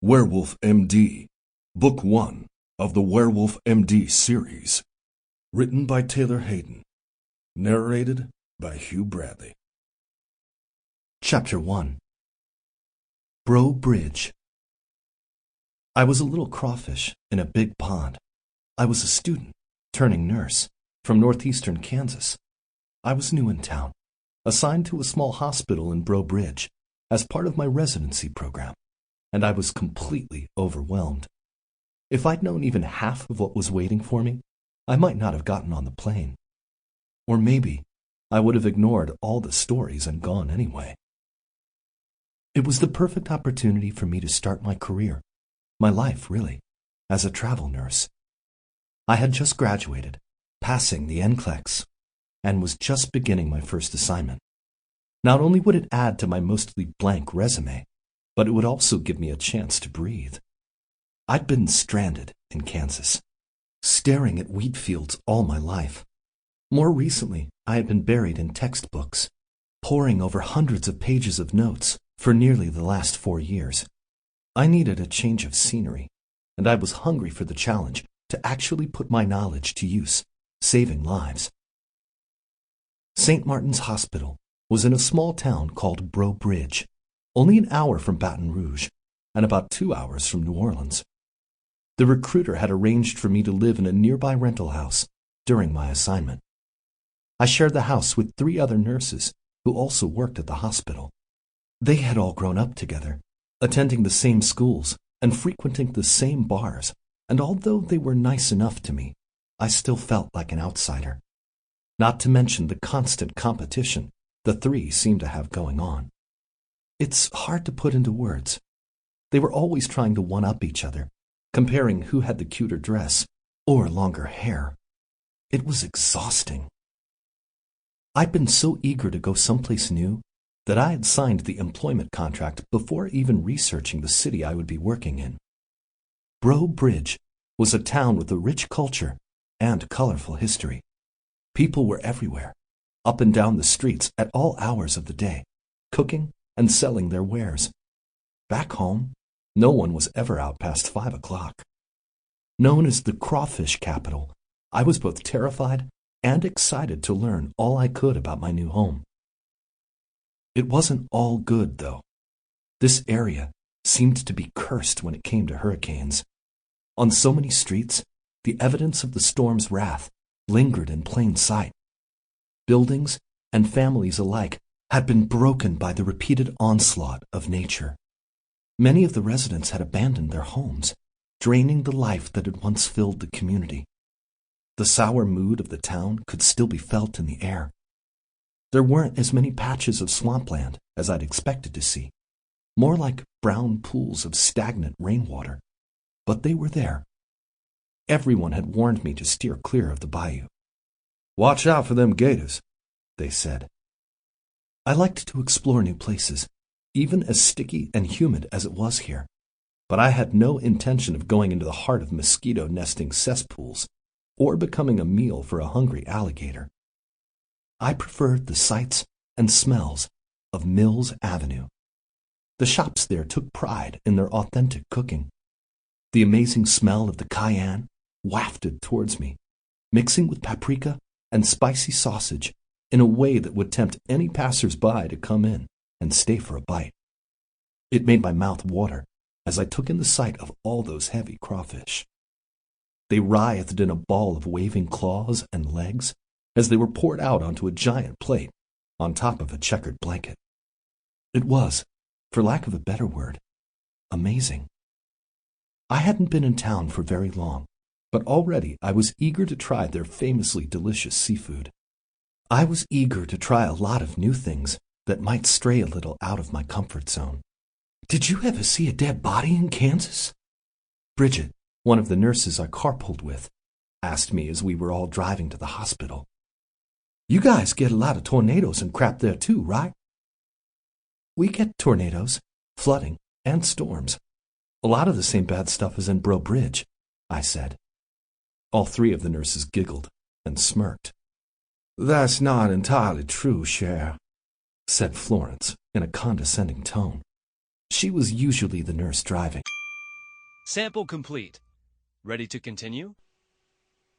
Werewolf M.D., Book 1 of the Werewolf M.D. series. Written by Taylor Haiden. Narrated by Hugh Bradley. Chapter 1. Breaux Bridge. I was a little crawfish in a big pond. I was a student, turning nurse, from northeastern Kansas. I was new in town, assigned to a small hospital in Breaux Bridge as part of my residency program, and I was completely overwhelmed. If I'd known even half of what was waiting for me, I might not have gotten on the plane. Or maybe I would have ignored all the stories and gone anyway. It was the perfect opportunity for me to start my career, my life really, as a travel nurse. I had just graduated, passing the NCLEX, and was just beginning my first assignment. Not only would it add to my mostly blank resume, but it would also give me a chance to breathe. I'd been stranded in Kansas, staring at wheat fields all my life. More recently, I had been buried in textbooks, poring over hundreds of pages of notes for nearly the last 4 years. I needed a change of scenery, and I was hungry for the challenge to actually put my knowledge to use, saving lives. St. Martin's Hospital was in a small town called Breaux Bridge, only an hour from Baton Rouge and about 2 hours from New Orleans. The recruiter had arranged for me to live in a nearby rental house during my assignment. I shared the house with 3 other nurses who also worked at the hospital. They had all grown up together, attending the same schools and frequenting the same bars, and although they were nice enough to me, I still felt like an outsider. Not to mention the constant competition the 3 seemed to have going on. It's hard to put into words. They were always trying to one-up each other, comparing who had the cuter dress or longer hair. It was exhausting. I'd been so eager to go someplace new that I had signed the employment contract before even researching the city I would be working in. Breaux Bridge was a town with a rich culture and colorful history. People were everywhere, up and down the streets at all hours of the day, cooking and selling their wares. Back home, no one was ever out past 5 o'clock. Known as the crawfish capital, I was both terrified and excited to learn all I could about my new home. It wasn't all good, though. This area seemed to be cursed when it came to hurricanes. On so many streets, the evidence of the storm's wrath lingered in plain sight. Buildings and families alike had been broken by the repeated onslaught of nature. Many of the residents had abandoned their homes, draining the life that had once filled the community. The sour mood of the town could still be felt in the air. There weren't as many patches of swampland as I'd expected to see, more like brown pools of stagnant rainwater, but they were there. Everyone had warned me to steer clear of the bayou. "Watch out for them gators," they said. I liked to explore new places, even as sticky and humid as it was here, but I had no intention of going into the heart of mosquito-nesting cesspools or becoming a meal for a hungry alligator. I preferred the sights and smells of Mills Avenue. The shops there took pride in their authentic cooking. The amazing smell of the cayenne wafted towards me, mixing with paprika and spicy sausage in a way that would tempt any passers-by to come in and stay for a bite. It made my mouth water as I took in the sight of all those heavy crawfish. They writhed in a ball of waving claws and legs as they were poured out onto a giant plate on top of a checkered blanket. It was, for lack of a better word, amazing. I hadn't been in town for very long, but already I was eager to try their famously delicious seafood. I was eager to try a lot of new things that might stray a little out of my comfort zone. "Did you ever see a dead body in Kansas?" Bridget, one of the nurses I carpooled with, asked me as we were all driving to the hospital. "You guys get a lot of tornadoes and crap there too, right?" "We get tornadoes, flooding, and storms. A lot of the same bad stuff as in Breaux Bridge," I said. All 3 of the nurses giggled and smirked. "That's not entirely true, Cher," said Florence in a condescending tone. She was usually the nurse driving. Sample complete. Ready to continue?